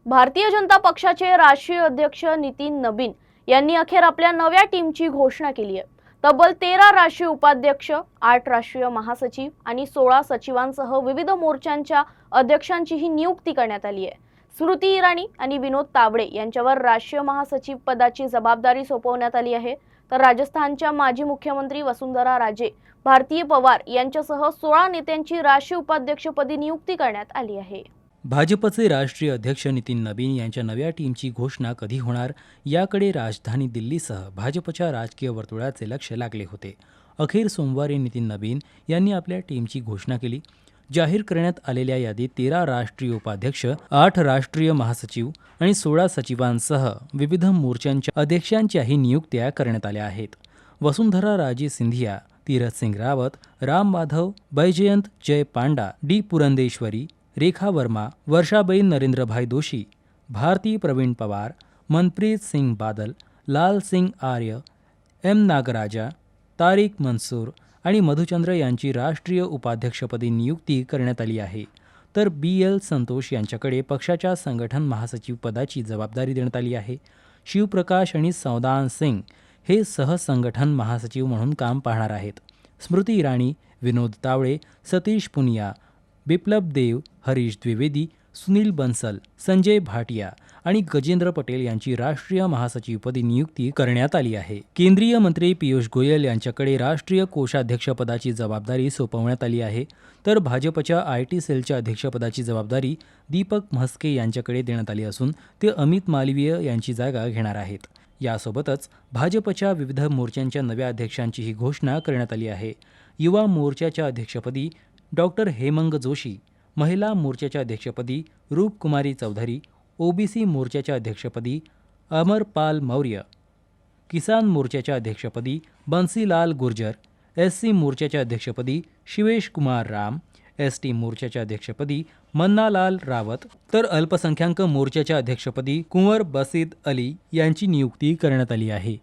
भारतीय जनता पक्षाचे राष्ट्रीय अध्यक्ष नितीन नबीन यांनी अखेर आपल्या नव्या टीमची घोषणा केली आहे। तब्बल 13 राष्ट्रीय उपाध्यक्ष, 8 राष्ट्रीय महासचिव आणि 16 सचिवांसह विविध मोर्चांच्या अध्यक्षांचीही नियुक्ती करण्यात आली आहे। स्मृती इराणी आणि विनोद तावडे यांच्यावर राष्ट्रीय महासचिव पदाची जबाबदारी सोपवण्यात आली आहे, तर राजस्थानच्या माजी मुख्यमंत्री वसुंधरा राजे, भारती पवार यांच्यासह 16 नेत्यांची राष्ट्रीय उपाध्यक्षपदी नियुक्ती करण्यात आली आहे। भाजपचे राष्ट्रीय अध्यक्ष नितीन नबीन यांच्या नव्या टीमची घोषणा कधी होणार याकडे राजधानी दिल्लीसह भाजपच्या राजकीय वर्तुळाचे लक्ष लागले होते। अखेर सोमवारी नितीन नबीन यांनी आपल्या टीमची घोषणा केली। जाहीर करण्यात आलेल्या यादीत 13 राष्ट्रीय उपाध्यक्ष, 8 राष्ट्रीय महासचिव आणि 16 सचिवांसह विविध मोर्चांच्या अध्यक्षांच्याही नियुक्त्या करण्यात आल्या आहेत। वसुंधरा राजे सिंधिया, तीरथ सिंग रावत, राम माधव, बैजयंत जय पांडा, डी पुरंदेश्वरी, रेखा वर्मा, वर्षाबेन नरेंद्रभाई दोशी, भारती प्रवीण पवार, मनप्रीत सिंग बादल, लाल सिंग आर्य, एम नागराजा, तारिक मंसूर आणि मधुचंद्र यांची राष्ट्रीय उपाध्यक्षपदी नियुक्ती करण्यात आली आहे। तर BL संतोष यांच्याकडे पक्षाच्या संघटन महासचिव पदाची जबाबदारी देण्यात आली आहे। शिवप्रकाश आणि सौदान सिंग हे सहसंघटन महासचिव म्हणून काम पाहणार आहेत। स्मृती इराणी, विनोद तावडे, सतीश पुनिया, बिप्लब देव, हरीश द्विवेदी, सुनील बंसल, संजय भाटिया आणि गजेंद्र पटेल यांची राष्ट्रीय महासचिवपदी नियुक्ती करण्यात आली आहे। केंद्रीय मंत्री पियुष गोयल यांच्याकडे राष्ट्रीय कोषाध्यक्षपदाची जबाबदारी सोपवण्यात आली आहे, तर भाजपच्या IT सेलच्या अध्यक्षपदाची जबाबदारी दीपक म्हस्के यांच्याकडे देण्यात आली असून ते अमित मालवीय यांची जागा घेणार आहेत। यासोबतच भाजपच्या विविध मोर्चांच्या नव्या अध्यक्षांचीही घोषणा करण्यात आली आहे। युवा मोर्चाच्या अध्यक्षपदी डॉक्टर हेमंग जोशी, महिला मोर्चाच्या अध्यक्षपदी रूपकुमारी चौधरी, OBC मोर्चाच्या अध्यक्षपदी अमरपाल मौर्य, किसान मोर्चाच्या अध्यक्षपदी बंसीलाल गुर्जर, SC मोर्चाच्या अध्यक्षपदी शिवेश कुमार राम, ST मोर्चाच्या अध्यक्षपदी मन्नालाल रावत, तर अल्पसंख्याक मोर्चाच्या अध्यक्षपदी कुंवर बसीद अली यांची नियुक्ती करण्यात आली आहे।